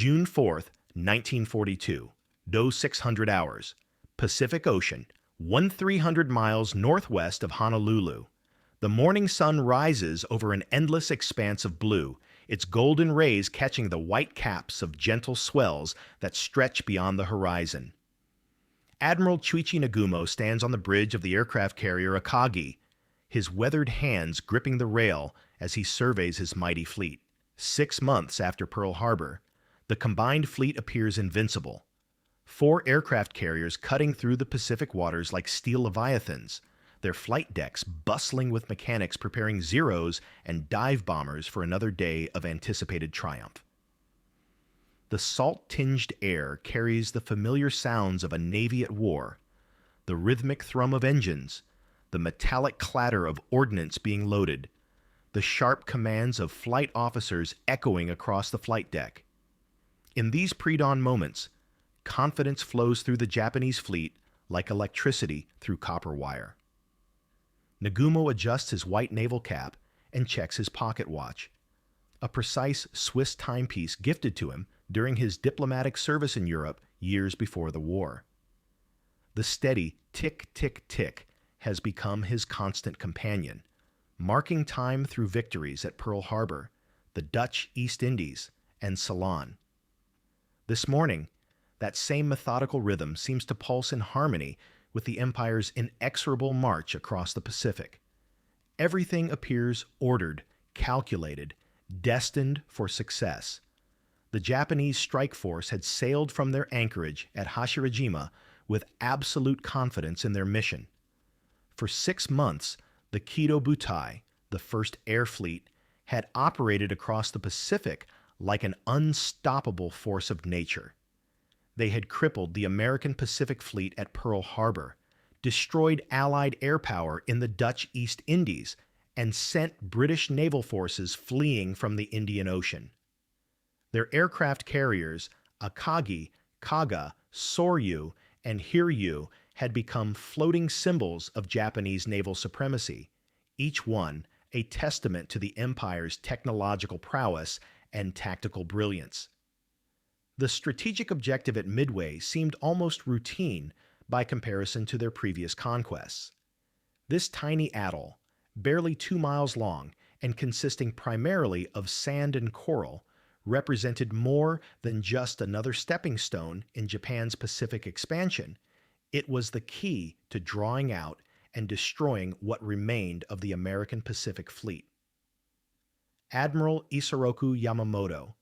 June 4th, 1942, do 600 hours, Pacific Ocean, 1,300 miles northwest of Honolulu. The morning sun rises over an endless expanse of blue, its golden rays catching the white caps of gentle swells that stretch beyond the horizon. Admiral Chuichi Nagumo stands on the bridge of the aircraft carrier Akagi, his weathered hands gripping the rail as he surveys his mighty fleet. 6 months after Pearl Harbor, the combined fleet appears invincible. 4 aircraft carriers cutting through the Pacific waters like steel leviathans, their flight decks bustling with mechanics preparing Zeros and dive bombers for another day of anticipated triumph. The salt-tinged air carries the familiar sounds of a navy at war, the rhythmic thrum of engines, the metallic clatter of ordnance being loaded, the sharp commands of flight officers echoing across the flight deck. In these pre-dawn moments, confidence flows through the Japanese fleet like electricity through copper wire. Nagumo adjusts his white naval cap and checks his pocket watch, a precise Swiss timepiece gifted to him during his diplomatic service in Europe years before the war. The steady tick-tick-tick has become his constant companion, marking time through victories at Pearl Harbor, the Dutch East Indies, and Ceylon. This morning, that same methodical rhythm seems to pulse in harmony with the Empire's inexorable march across the Pacific. Everything appears ordered, calculated, destined for success. The Japanese strike force had sailed from their anchorage at Hashirajima with absolute confidence in their mission. For 6 months, the Kido Butai, the first air fleet, had operated across the Pacific like an unstoppable force of nature. They had crippled the American Pacific Fleet at Pearl Harbor, destroyed Allied air power in the Dutch East Indies, and sent British naval forces fleeing from the Indian Ocean. Their aircraft carriers, Akagi, Kaga, Soryu, and Hiryu, had become floating symbols of Japanese naval supremacy, each one a testament to the Empire's technological prowess and tactical brilliance. The strategic objective at Midway seemed almost routine by comparison to their previous conquests. This tiny atoll, barely 2 miles long and consisting primarily of sand and coral, represented more than just another stepping stone in Japan's Pacific expansion. It was the key to drawing out and destroying what remained of the American Pacific Fleet. Admiral Isoroku Yamamoto,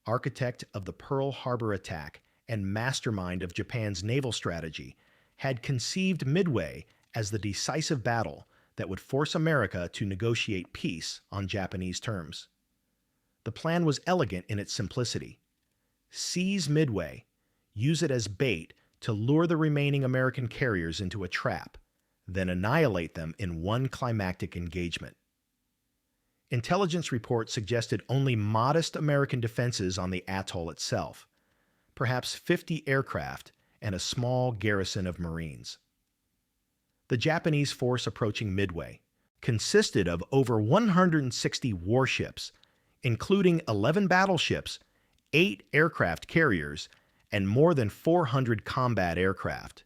architect of the Pearl Harbor attack and mastermind of Japan's naval strategy, had conceived Midway as the decisive battle that would force America to negotiate peace on Japanese terms. The plan was elegant in its simplicity. Seize Midway, use it as bait to lure the remaining American carriers into a trap, then annihilate them in one climactic engagement. Intelligence reports suggested only modest American defenses on the atoll itself, perhaps 50 aircraft and a small garrison of Marines. The Japanese force approaching Midway consisted of over 160 warships, including 11 battleships, 8 aircraft carriers, and more than 400 combat aircraft.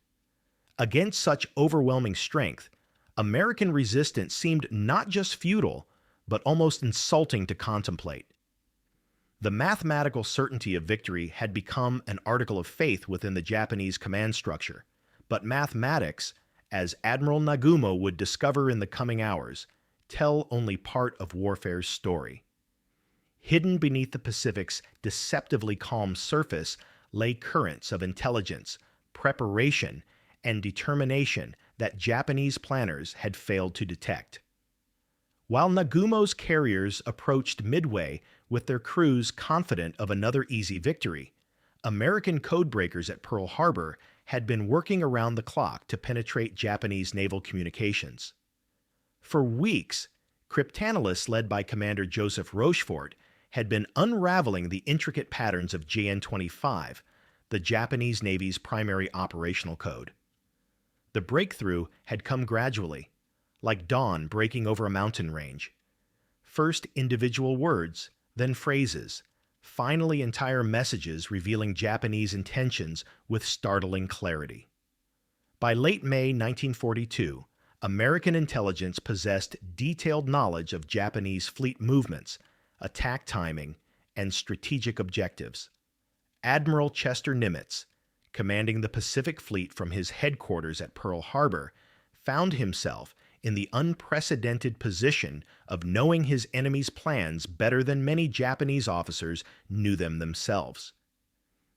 Against such overwhelming strength, American resistance seemed not just futile, but almost insulting to contemplate. The mathematical certainty of victory had become an article of faith within the Japanese command structure, but mathematics, as Admiral Nagumo would discover in the coming hours, tell only part of warfare's story. Hidden beneath the Pacific's deceptively calm surface lay currents of intelligence, preparation, and determination that Japanese planners had failed to detect. While Nagumo's carriers approached Midway with their crews confident of another easy victory, American codebreakers at Pearl Harbor had been working around the clock to penetrate Japanese naval communications. For weeks, cryptanalysts led by Commander Joseph Rochefort had been unraveling the intricate patterns of JN-25, the Japanese Navy's primary operational code. The breakthrough had come gradually, like dawn breaking over a mountain range. First individual words, then phrases, finally entire messages revealing Japanese intentions with startling clarity. By late May 1942, American intelligence possessed detailed knowledge of Japanese fleet movements, attack timing, and strategic objectives. Admiral Chester Nimitz, commanding the Pacific Fleet from his headquarters at Pearl Harbor, found himself in the unprecedented position of knowing his enemy's plans better than many Japanese officers knew them themselves.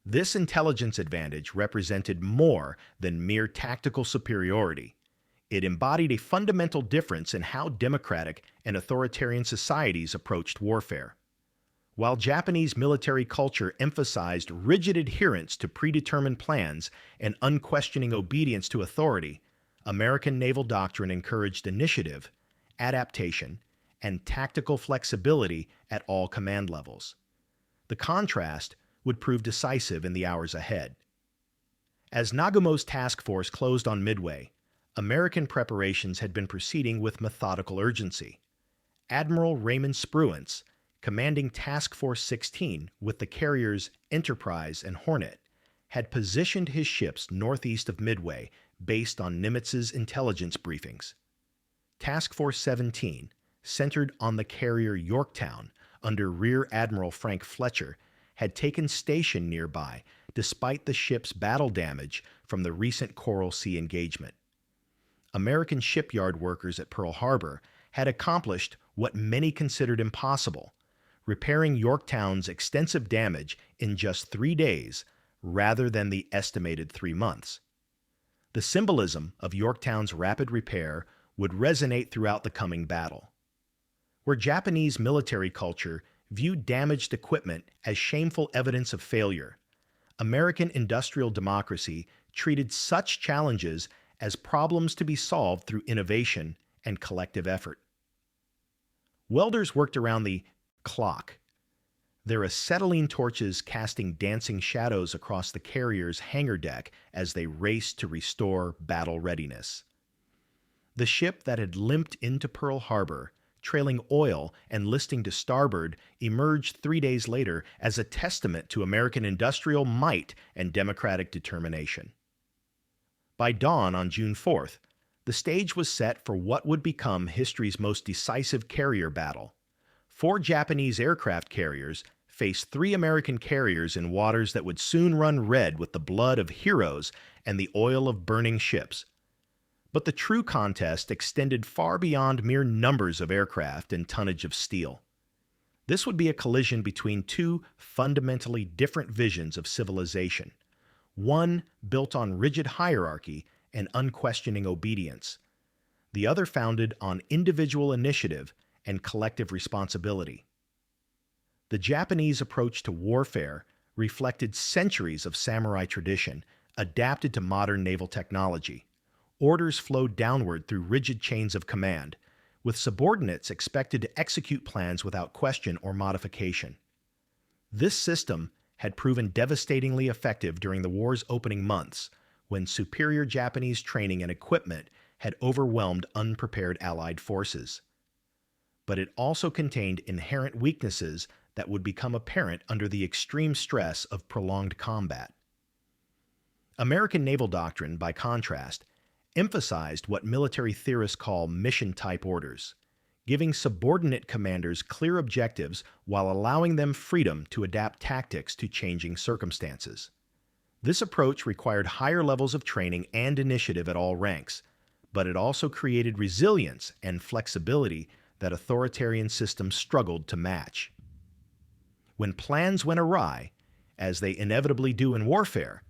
This intelligence advantage represented more than mere tactical superiority. It embodied a fundamental difference in how democratic and authoritarian societies approached warfare. While Japanese military culture emphasized rigid adherence to predetermined plans and unquestioning obedience to authority, American naval doctrine encouraged initiative, adaptation, and tactical flexibility at all command levels. The contrast would prove decisive in the hours ahead. As Nagumo's task force closed on Midway, American preparations had been proceeding with methodical urgency. Admiral Raymond Spruance, commanding Task Force 16 with the carriers Enterprise and Hornet, had positioned his ships northeast of Midway based on Nimitz's intelligence briefings. Task Force 17, centered on the carrier Yorktown under Rear Admiral Frank Fletcher, had taken station nearby despite the ship's battle damage from the recent Coral Sea engagement. American shipyard workers at Pearl Harbor had accomplished what many considered impossible, repairing Yorktown's extensive damage in just 3 days rather than the estimated 3 months. The symbolism of Yorktown's rapid repair would resonate throughout the coming battle. Where Japanese military culture viewed damaged equipment as shameful evidence of failure, American industrial democracy treated such challenges as problems to be solved through innovation and collective effort. Welders worked around the clock, their acetylene torches casting dancing shadows across the carrier's hangar deck as they raced to restore battle readiness. The ship that had limped into Pearl Harbor, trailing oil and listing to starboard, emerged 3 days later as a testament to American industrial might and democratic determination. By dawn on June 4th, the stage was set for what would become history's most decisive carrier battle. 4 Japanese aircraft carriers faced 3 American carriers in waters that would soon run red with the blood of heroes and the oil of burning ships. But the true contest extended far beyond mere numbers of aircraft and tonnage of steel. This would be a collision between 2 fundamentally different visions of civilization, one built on rigid hierarchy and unquestioning obedience, the other founded on individual initiative and collective responsibility. The Japanese approach to warfare reflected centuries of samurai tradition adapted to modern naval technology. Orders flowed downward through rigid chains of command, with subordinates expected to execute plans without question or modification. This system had proven devastatingly effective during the war's opening months, when superior Japanese training and equipment had overwhelmed unprepared Allied forces. But it also contained inherent weaknesses that would become apparent under the extreme stress of prolonged combat. American naval doctrine, by contrast, emphasized what military theorists call mission-type orders, giving subordinate commanders clear objectives while allowing them freedom to adapt tactics to changing circumstances. This approach required higher levels of training and initiative at all ranks, but it also created resilience and flexibility that authoritarian systems struggled to match. When plans went awry, as they inevitably do in warfare,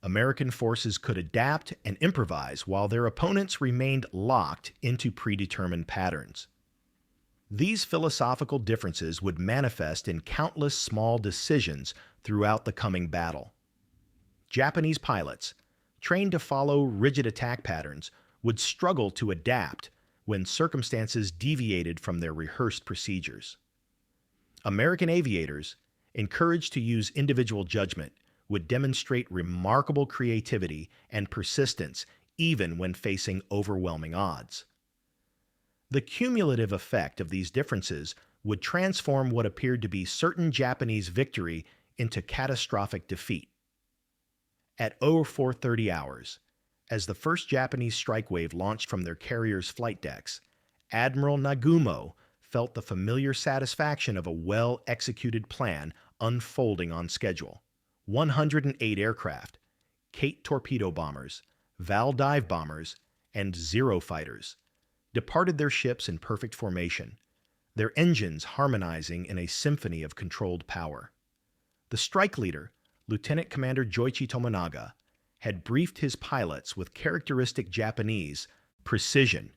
American forces could adapt and improvise while their opponents remained locked into predetermined patterns. These philosophical differences would manifest in countless small decisions throughout the coming battle. Japanese pilots, trained to follow rigid attack patterns, would struggle to adapt when circumstances deviated from their rehearsed procedures. American aviators, encouraged to use individual judgment, would demonstrate remarkable creativity and persistence even when facing overwhelming odds. The cumulative effect of these differences would transform what appeared to be certain Japanese victory into catastrophic defeat. At 0430 hours, as the first Japanese strike wave launched from their carrier's flight decks, Admiral Nagumo felt the familiar satisfaction of a well-executed plan unfolding on schedule. 108 aircraft, Kate torpedo bombers, Val dive bombers, and Zero fighters departed their ships in perfect formation, their engines harmonizing in a symphony of controlled power. The strike leader, Lieutenant Commander Chuichi Tominaga, had briefed his pilots with characteristic Japanese precision: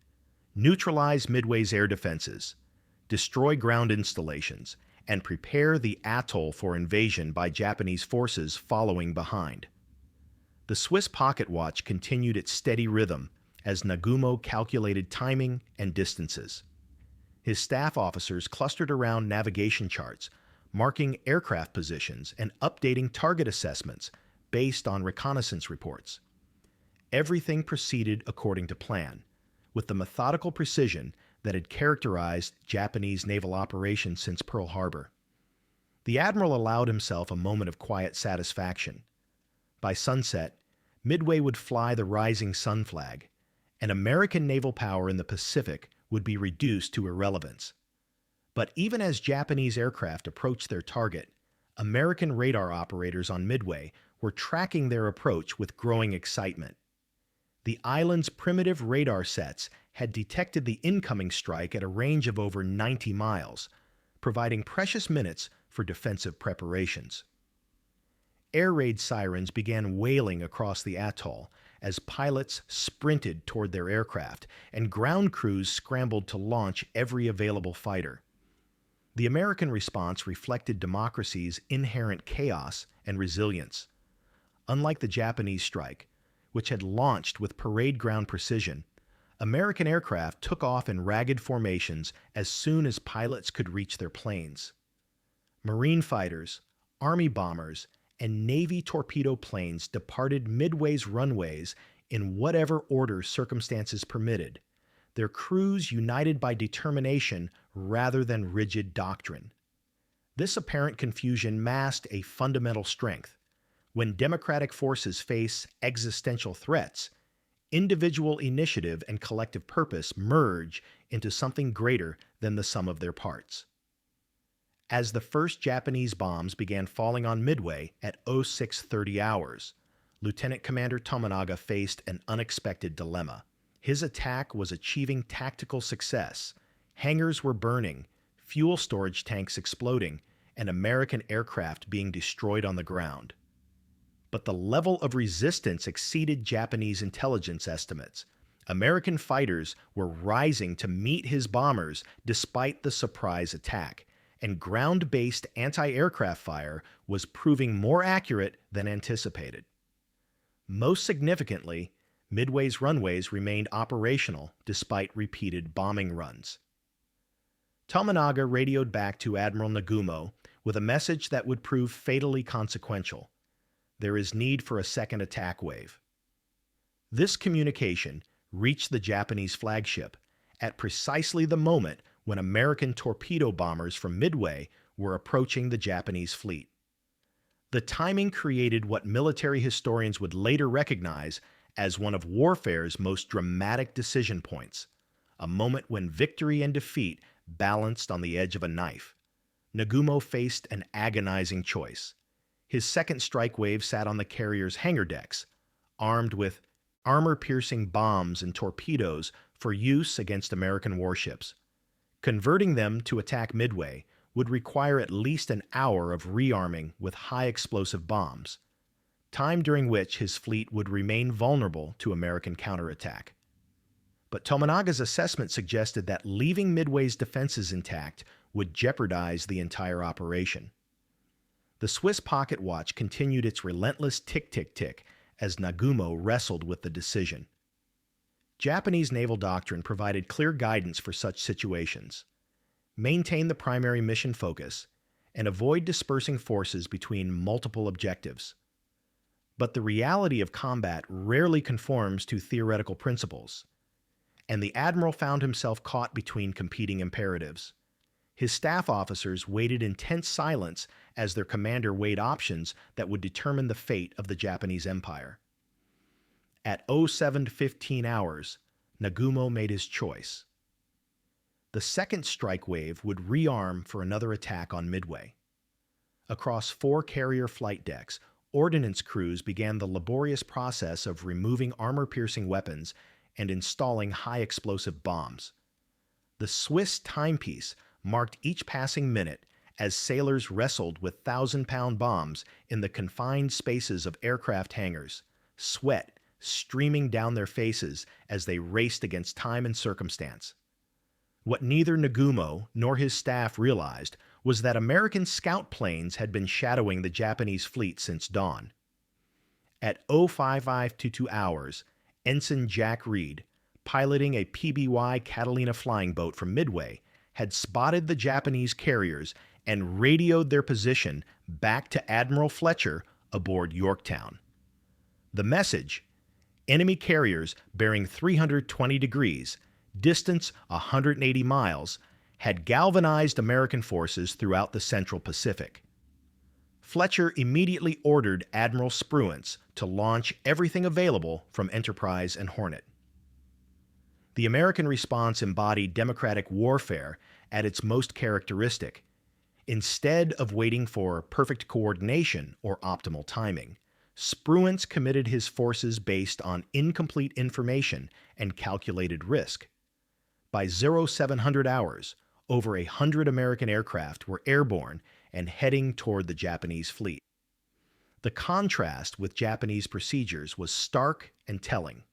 neutralize Midway's air defenses, destroy ground installations, and prepare the atoll for invasion by Japanese forces following behind. The Swiss pocket watch continued its steady rhythm as Nagumo calculated timing and distances. His staff officers clustered around navigation charts, marking aircraft positions and updating target assessments based on reconnaissance reports. Everything proceeded according to plan, with the methodical precision that had characterized Japanese naval operations since Pearl Harbor. The Admiral allowed himself a moment of quiet satisfaction. By sunset, Midway would fly the rising sun flag, and American naval power in the Pacific would be reduced to irrelevance. But even as Japanese aircraft approached their target, American radar operators on Midway were tracking their approach with growing excitement. The island's primitive radar sets had detected the incoming strike at a range of over 90 miles, providing precious minutes for defensive preparations. Air raid sirens began wailing across the atoll as pilots sprinted toward their aircraft and ground crews scrambled to launch every available fighter. The American response reflected democracy's inherent chaos and resilience. Unlike the Japanese strike, which had launched with parade ground precision, American aircraft took off in ragged formations as soon as pilots could reach their planes. Marine fighters, Army bombers, and Navy torpedo planes departed Midway's runways in whatever order circumstances permitted, their crews united by determination rather than rigid doctrine. This apparent confusion masked a fundamental strength. When democratic forces face existential threats, individual initiative and collective purpose merge into something greater than the sum of their parts. As the first Japanese bombs began falling on Midway at 0630 hours, Lieutenant Commander Tominaga faced an unexpected dilemma. His attack was achieving tactical success. Hangars were burning, fuel storage tanks exploding, and American aircraft being destroyed on the ground. But the level of resistance exceeded Japanese intelligence estimates. American fighters were rising to meet his bombers despite the surprise attack, and ground-based anti-aircraft fire was proving more accurate than anticipated. Most significantly, Midway's runways remained operational despite repeated bombing runs. Tominaga radioed back to Admiral Nagumo with a message that would prove fatally consequential. There is need for a second attack wave. This communication reached the Japanese flagship at precisely the moment when American torpedo bombers from Midway were approaching the Japanese fleet. The timing created what military historians would later recognize as one of warfare's most dramatic decision points, a moment when victory and defeat balanced on the edge of a knife. Nagumo faced an agonizing choice. His second strike wave sat on the carrier's hangar decks, armed with armor-piercing bombs and torpedoes for use against American warships. Converting them to attack Midway would require at least an hour of rearming with high-explosive bombs, time during which his fleet would remain vulnerable to American counterattack. But Tominaga's assessment suggested that leaving Midway's defenses intact would jeopardize the entire operation. The Swiss pocket watch continued its relentless tick-tick-tick as Nagumo wrestled with the decision. Japanese naval doctrine provided clear guidance for such situations. Maintain the primary mission focus and avoid dispersing forces between multiple objectives. But the reality of combat rarely conforms to theoretical principles, and the Admiral found himself caught between competing imperatives. His staff officers waited in tense silence as their commander weighed options that would determine the fate of the Japanese Empire. At 07:15 hours, Nagumo made his choice. The second strike wave would rearm for another attack on Midway. Across 4 carrier flight decks, ordnance crews began the laborious process of removing armor-piercing weapons and installing high-explosive bombs. The Swiss timepiece marked each passing minute as sailors wrestled with 1,000-pound bombs in the confined spaces of aircraft hangars, sweat streaming down their faces as they raced against time and circumstance. What neither Nagumo nor his staff realized was that American scout planes had been shadowing the Japanese fleet since dawn. At 05:22 hours, Ensign Jack Reed, piloting a PBY Catalina flying boat from Midway, had spotted the Japanese carriers and radioed their position back to Admiral Fletcher aboard Yorktown. The message: enemy carriers bearing 320 degrees, distance 180 miles, had galvanized American forces throughout the Central Pacific. Fletcher immediately ordered Admiral Spruance to launch everything available from Enterprise and Hornet. The American response embodied democratic warfare at its most characteristic. Instead of waiting for perfect coordination or optimal timing, Spruance committed his forces based on incomplete information and calculated risk. By 0700 hours, over 100 American aircraft were airborne and heading toward the Japanese fleet. The contrast with Japanese procedures was stark and telling.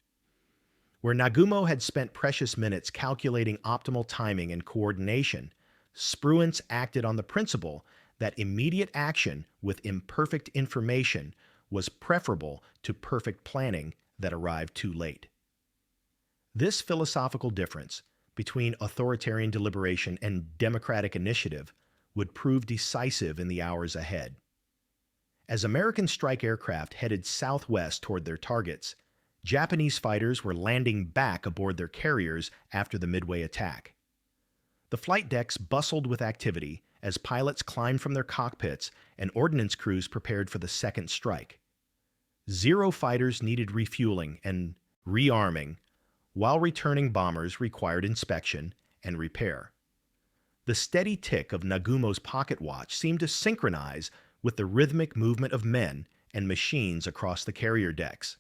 Where Nagumo had spent precious minutes calculating optimal timing and coordination, Spruance acted on the principle that immediate action with imperfect information was preferable to perfect planning that arrived too late. This philosophical difference between authoritarian deliberation and democratic initiative would prove decisive in the hours ahead. As American strike aircraft headed southwest toward their targets, Japanese fighters were landing back aboard their carriers after the Midway attack. The flight decks bustled with activity as pilots climbed from their cockpits and ordnance crews prepared for the second strike. 0 fighters needed refueling and rearming, while returning bombers required inspection and repair. The steady tick of Nagumo's pocket watch seemed to synchronize with the rhythmic movement of men and machines across the carrier decks.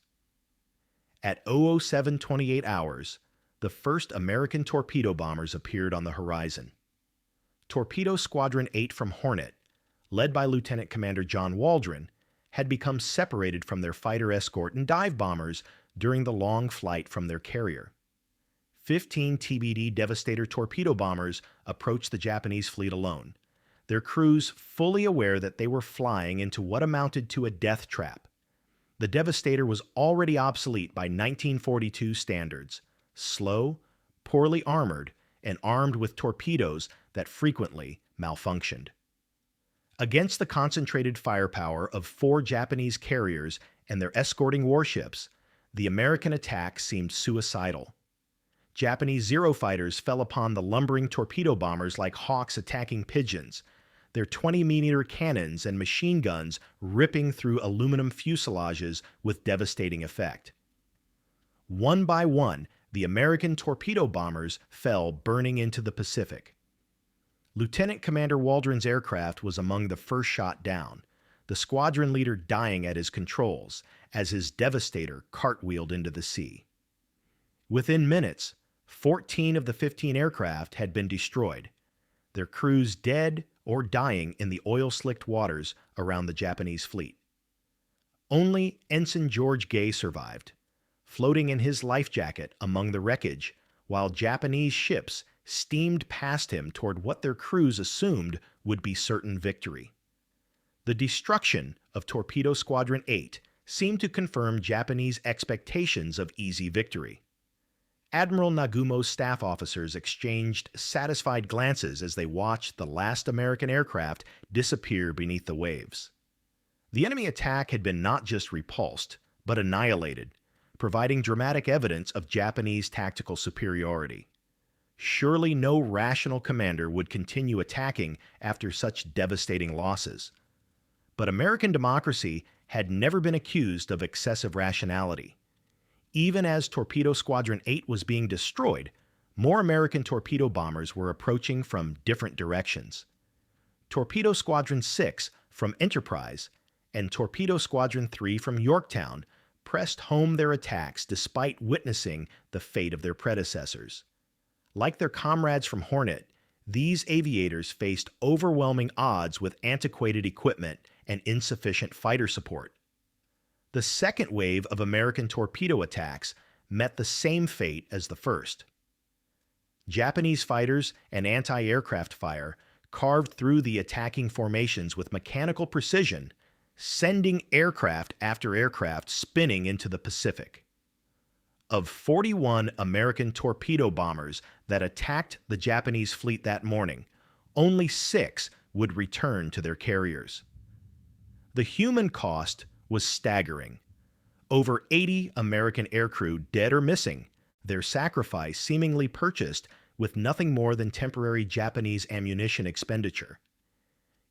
At 07:28 hours, the first American torpedo bombers appeared on the horizon. Torpedo Squadron 8 from Hornet, led by Lieutenant Commander John Waldron, had become separated from their fighter escort and dive bombers during the long flight from their carrier. 15 TBD Devastator torpedo bombers approached the Japanese fleet alone, their crews fully aware that they were flying into what amounted to a death trap. The Devastator was already obsolete by 1942 standards, slow, poorly armored, and armed with torpedoes that frequently malfunctioned. Against the concentrated firepower of 4 Japanese carriers and their escorting warships, the American attack seemed suicidal. Japanese Zero fighters fell upon the lumbering torpedo bombers like hawks attacking pigeons, their 20-meter cannons and machine guns ripping through aluminum fuselages with devastating effect. One by one, the American torpedo bombers fell burning into the Pacific. Lieutenant Commander Waldron's aircraft was among the first shot down, the squadron leader dying at his controls as his Devastator cartwheeled into the sea. Within minutes, 14 of the 15 aircraft had been destroyed, their crews dead or dying in the oil-slicked waters around the Japanese fleet. Only Ensign George Gay survived, floating in his life jacket among the wreckage, while Japanese ships steamed past him toward what their crews assumed would be certain victory. The destruction of Torpedo Squadron 8 seemed to confirm Japanese expectations of easy victory. Admiral Nagumo's staff officers exchanged satisfied glances as they watched the last American aircraft disappear beneath the waves. The enemy attack had been not just repulsed, but annihilated, providing dramatic evidence of Japanese tactical superiority. Surely no rational commander would continue attacking after such devastating losses. But American democracy had never been accused of excessive rationality. Even as Torpedo Squadron 8 was being destroyed, more American torpedo bombers were approaching from different directions. Torpedo Squadron 6 from Enterprise and Torpedo Squadron 3 from Yorktown pressed home their attacks despite witnessing the fate of their predecessors. Like their comrades from Hornet, these aviators faced overwhelming odds with antiquated equipment and insufficient fighter support. The second wave of American torpedo attacks met the same fate as the first. Japanese fighters and anti-aircraft fire carved through the attacking formations with mechanical precision, sending aircraft after aircraft spinning into the Pacific. Of 41 American torpedo bombers that attacked the Japanese fleet that morning, only 6 would return to their carriers. The human cost was staggering. Over 80 American aircrew dead or missing, their sacrifice seemingly purchased with nothing more than temporary Japanese ammunition expenditure.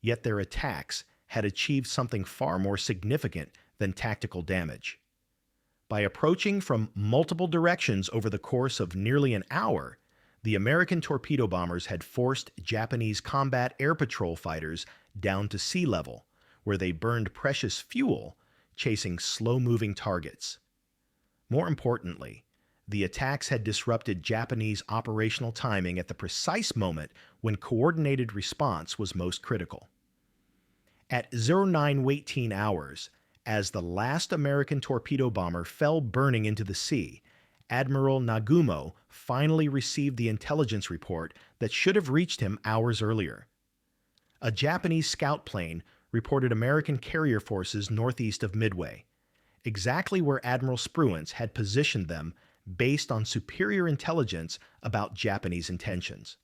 Yet their attacks had achieved something far more significant than tactical damage. By approaching from multiple directions over the course of nearly an hour, the American torpedo bombers had forced Japanese combat air patrol fighters down to sea level, where they burned precious fuel, chasing slow-moving targets. More importantly, the attacks had disrupted Japanese operational timing at the precise moment when coordinated response was most critical. At 0918 hours, as the last American torpedo bomber fell burning into the sea, Admiral Nagumo finally received the intelligence report that should have reached him hours earlier. A Japanese scout plane reported American carrier forces northeast of Midway, exactly where Admiral Spruance had positioned them based on superior intelligence about Japanese intentions.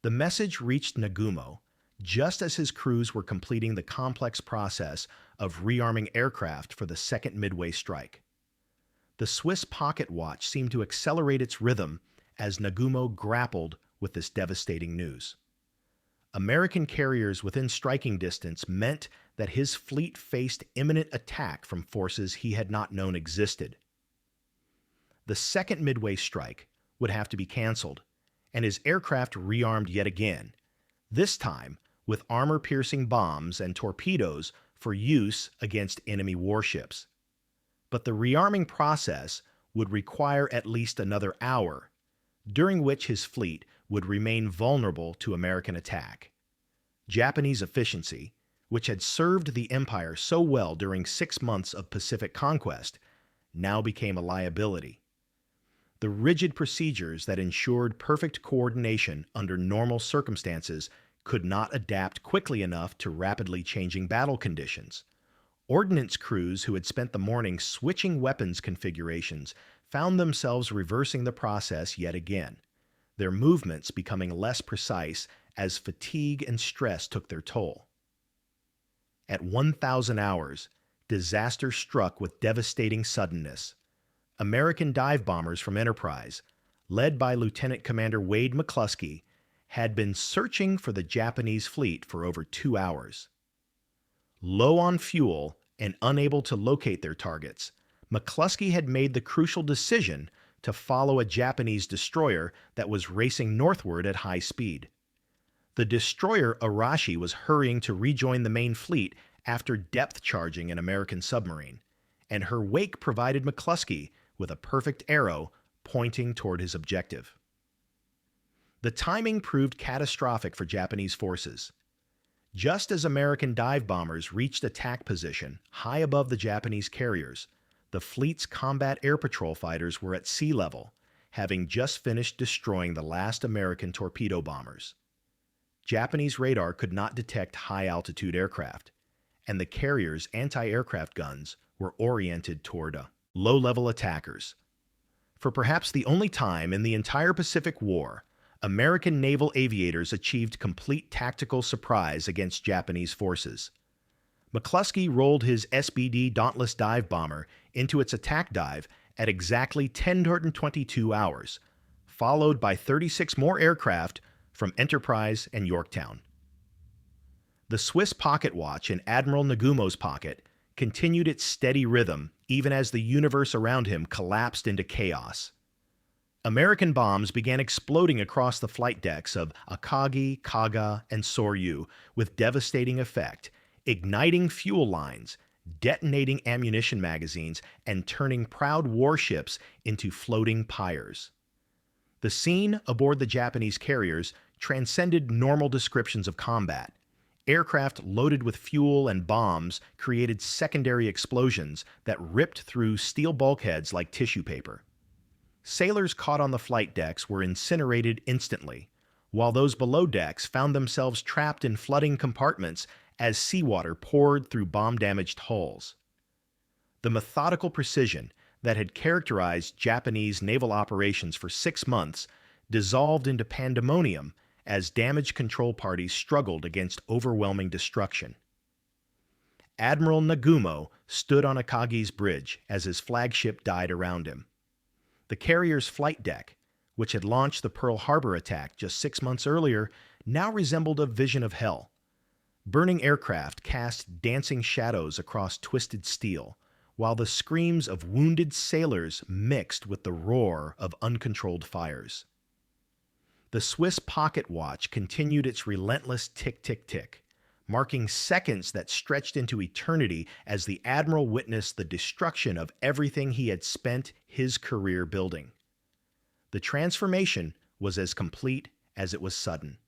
The message reached Nagumo just as his crews were completing the complex process of rearming aircraft for the second Midway strike. The Swiss pocket watch seemed to accelerate its rhythm as Nagumo grappled with this devastating news. American carriers within striking distance meant that his fleet faced imminent attack from forces he had not known existed. The second Midway strike would have to be canceled, and his aircraft rearmed yet again, this time with armor-piercing bombs and torpedoes for use against enemy warships. But the rearming process would require at least another hour, during which his fleet would remain vulnerable to American attack. Japanese efficiency, which had served the Empire so well during 6 months of Pacific conquest, now became a liability. The rigid procedures that ensured perfect coordination under normal circumstances could not adapt quickly enough to rapidly changing battle conditions. Ordnance crews who had spent the morning switching weapons configurations found themselves reversing the process yet again, their movements becoming less precise as fatigue and stress took their toll. At 1,000 hours, disaster struck with devastating suddenness. American dive bombers from Enterprise, led by Lieutenant Commander Wade McCluskey, had been searching for the Japanese fleet for over 2 hours. Low on fuel and unable to locate their targets, McCluskey had made the crucial decision to follow a Japanese destroyer that was racing northward at high speed. The destroyer Arashi was hurrying to rejoin the main fleet after depth charging an American submarine, and her wake provided McCluskey with a perfect arrow pointing toward his objective. The timing proved catastrophic for Japanese forces. Just as American dive bombers reached attack position high above the Japanese carriers, the fleet's combat air patrol fighters were at sea level, having just finished destroying the last American torpedo bombers. Japanese radar could not detect high-altitude aircraft, and the carriers' anti-aircraft guns were oriented toward low-level attackers. For perhaps the only time in the entire Pacific War, American naval aviators achieved complete tactical surprise against Japanese forces. McCluskey rolled his SBD Dauntless dive bomber into its attack dive at exactly 1022 hours, followed by 36 more aircraft from Enterprise and Yorktown. The Swiss pocket watch in Admiral Nagumo's pocket continued its steady rhythm even as the universe around him collapsed into chaos. American bombs began exploding across the flight decks of Akagi, Kaga, and Soryu with devastating effect, igniting fuel lines, detonating ammunition magazines, and turning proud warships into floating pyres. The scene aboard the Japanese carriers transcended normal descriptions of combat. Aircraft loaded with fuel and bombs created secondary explosions that ripped through steel bulkheads like tissue paper. Sailors caught on the flight decks were incinerated instantly, while those below decks found themselves trapped in flooding compartments as seawater poured through bomb-damaged hulls. The methodical precision that had characterized Japanese naval operations for 6 months dissolved into pandemonium as damage control parties struggled against overwhelming destruction. Admiral Nagumo stood on Akagi's bridge as his flagship died around him. The carrier's flight deck, which had launched the Pearl Harbor attack just 6 months earlier, now resembled a vision of hell. Burning aircraft cast dancing shadows across twisted steel, while the screams of wounded sailors mixed with the roar of uncontrolled fires. The Swiss pocket watch continued its relentless tick-tick-tick, marking seconds that stretched into eternity as the Admiral witnessed the destruction of everything he had spent his career building. The transformation was as complete as it was sudden.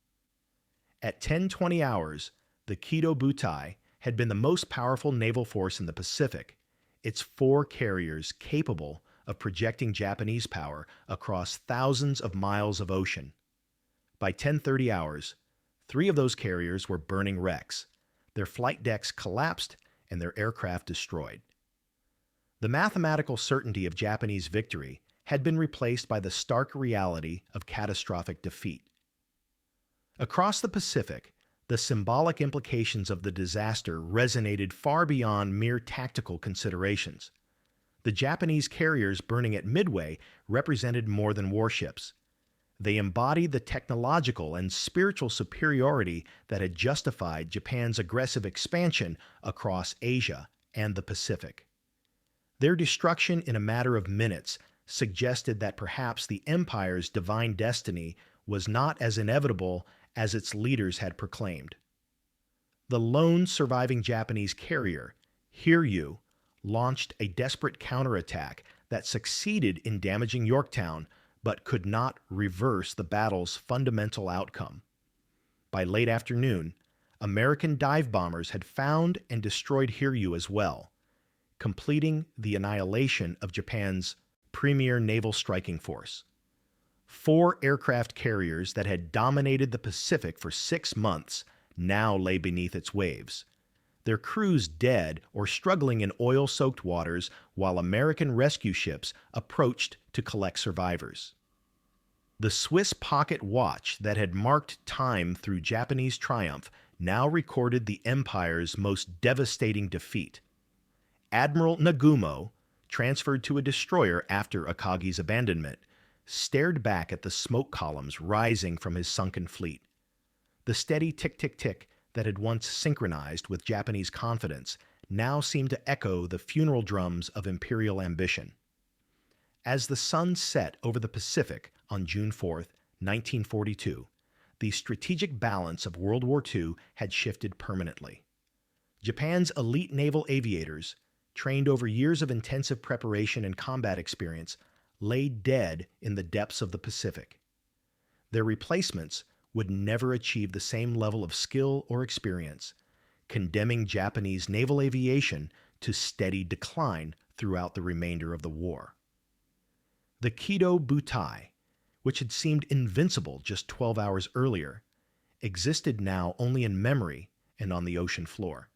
At 10:20 hours, the Kido Butai had been the most powerful naval force in the Pacific, its 4 carriers capable of projecting Japanese power across thousands of miles of ocean. By 10:30 hours, 3 of those carriers were burning wrecks, their flight decks collapsed, and their aircraft destroyed. The mathematical certainty of Japanese victory had been replaced by the stark reality of catastrophic defeat. Across the Pacific, the symbolic implications of the disaster resonated far beyond mere tactical considerations. The Japanese carriers burning at Midway represented more than warships. They embodied the technological and spiritual superiority that had justified Japan's aggressive expansion across Asia and the Pacific. Their destruction in a matter of minutes suggested that perhaps the empire's divine destiny was not as inevitable as its leaders had proclaimed. The lone surviving Japanese carrier, Hiryu, launched a desperate counterattack that succeeded in damaging Yorktown but could not reverse the battle's fundamental outcome. By late afternoon, American dive bombers had found and destroyed Hiryu as well, completing the annihilation of Japan's premier naval striking force. 4 aircraft carriers that had dominated the Pacific for 6 months now lay beneath its waves, their crews dead or struggling in oil-soaked waters while American rescue ships approached to collect survivors. The Swiss pocket watch that had marked time through Japanese triumph now recorded the Empire's most devastating defeat. Admiral Nagumo, transferred to a destroyer after Akagi's abandonment, stared back at the smoke columns rising from his sunken fleet. The steady tick-tick-tick that had once synchronized with Japanese confidence now seemed to echo the funeral drums of imperial ambition. As the sun set over the Pacific on June 4, 1942, the strategic balance of World War II had shifted permanently. Japan's elite naval aviators, trained over years of intensive preparation and combat experience, lay dead in the depths of the Pacific. Their replacements would never achieve the same level of skill or experience, condemning Japanese naval aviation to steady decline throughout the remainder of the war. The Kido Butai, which had seemed invincible just 12 hours earlier, existed now only in memory and on the ocean floor.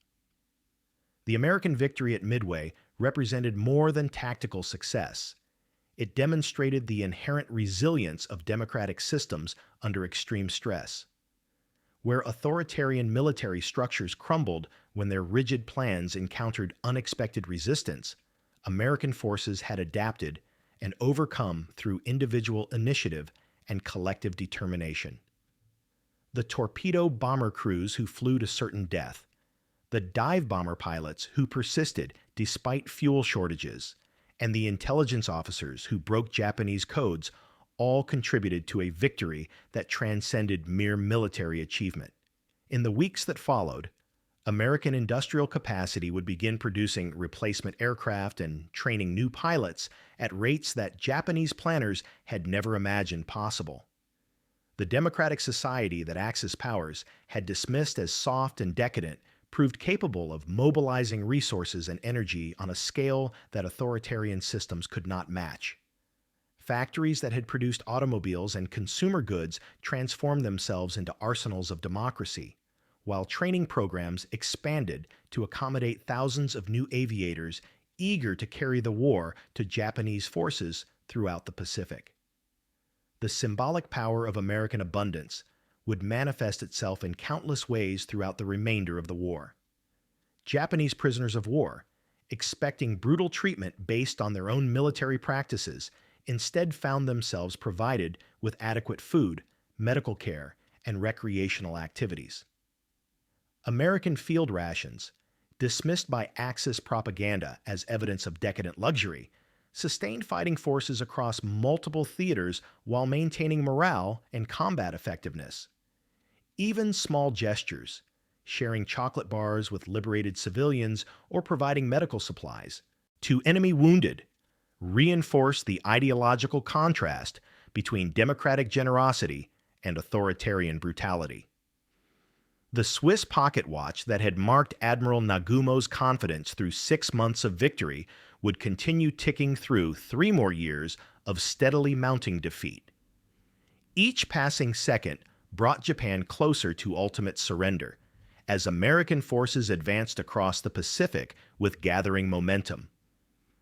The American victory at Midway represented more than tactical success. It demonstrated the inherent resilience of democratic systems under extreme stress. Where authoritarian military structures crumbled when their rigid plans encountered unexpected resistance, American forces had adapted and overcome through individual initiative and collective determination. The torpedo bomber crews who flew to certain death, the dive bomber pilots who persisted despite fuel shortages, and the intelligence officers who broke Japanese codes all contributed to a victory that transcended mere military achievement. In the weeks that followed, American industrial capacity would begin producing replacement aircraft and training new pilots at rates that Japanese planners had never imagined possible. The democratic society that Axis powers had dismissed as soft and decadent proved capable of mobilizing resources and energy on a scale that authoritarian systems could not match. Factories that had produced automobiles and consumer goods transformed themselves into arsenals of democracy, while training programs expanded to accommodate thousands of new aviators eager to carry the war to Japanese forces throughout the Pacific. The symbolic power of American abundance would manifest itself in countless ways throughout the remainder of the war. Japanese prisoners of war, expecting brutal treatment based on their own military practices, instead found themselves provided with adequate food, medical care, and recreational activities. American field rations, dismissed by Axis propaganda as evidence of decadent luxury, sustained fighting forces across multiple theaters while maintaining morale and combat effectiveness. Even small gestures, sharing chocolate bars with liberated civilians or providing medical supplies to enemy wounded, reinforced the ideological contrast between democratic generosity and authoritarian brutality. The Swiss pocket watch that had marked Admiral Nagumo's confidence through 6 months of victory would continue ticking through 3 more years of steadily mounting defeat. Each passing second brought Japan closer to ultimate surrender, as American forces advanced across the Pacific with gathering momentum.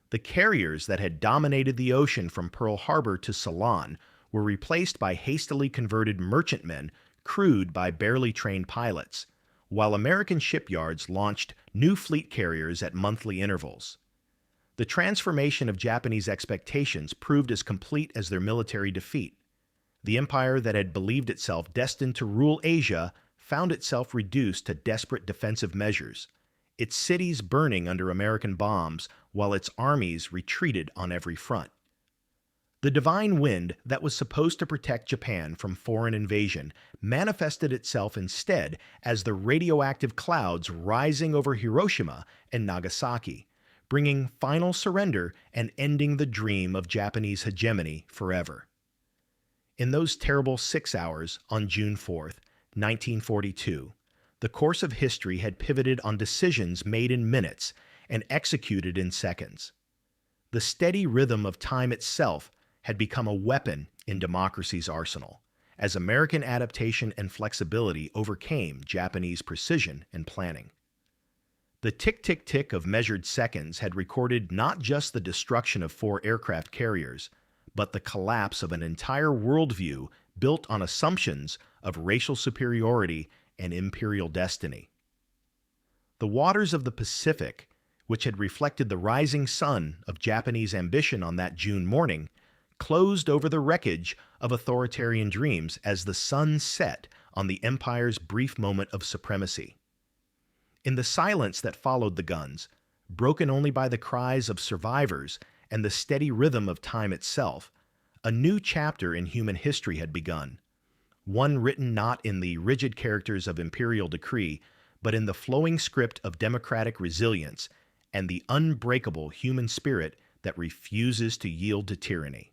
The carriers that had dominated the ocean from Pearl Harbor to Ceylon were replaced by hastily converted merchantmen crewed by barely trained pilots, while American shipyards launched new fleet carriers at monthly intervals. The transformation of Japanese expectations proved as complete as their military defeat. The empire that had believed itself destined to rule Asia found itself reduced to desperate defensive measures, its cities burning under American bombs while its armies retreated on every front. The divine wind that was supposed to protect Japan from foreign invasion manifested itself instead as the radioactive clouds rising over Hiroshima and Nagasaki, bringing final surrender and ending the dream of Japanese hegemony forever. In those terrible 6 hours on June 4th, 1942, the course of history had pivoted on decisions made in minutes and executed in seconds. The steady rhythm of time itself had become a weapon in democracy's arsenal, as American adaptation and flexibility overcame Japanese precision and planning. The tick-tick-tick of measured seconds had recorded not just the destruction of 4 aircraft carriers, but the collapse of an entire worldview built on assumptions of racial superiority and imperial destiny. The waters of the Pacific, which had reflected the rising sun of Japanese ambition on that June morning, closed over the wreckage of authoritarian dreams as the sun set on the empire's brief moment of supremacy. In the silence that followed the guns, broken only by the cries of survivors and the steady rhythm of time itself, a new chapter in human history had begun, one written not in the rigid characters of imperial decree, but in the flowing script of democratic resilience and the unbreakable human spirit that refuses to yield to tyranny.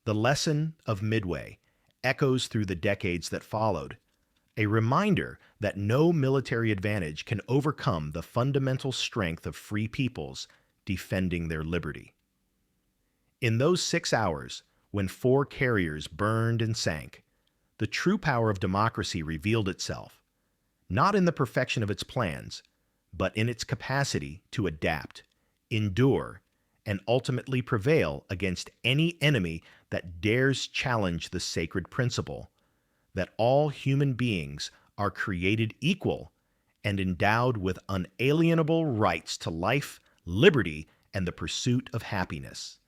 The lesson of Midway echoes through the decades that followed, a reminder that no military advantage can overcome the fundamental strength of free peoples defending their liberty. In those 6 hours, when 4 carriers burned and sank, the true power of democracy revealed itself, not in the perfection of its plans, but in its capacity to adapt, endure, and ultimately prevail against any enemy that dares challenge the sacred principle that all human beings are created equal and endowed with unalienable rights to life, liberty, and the pursuit of happiness.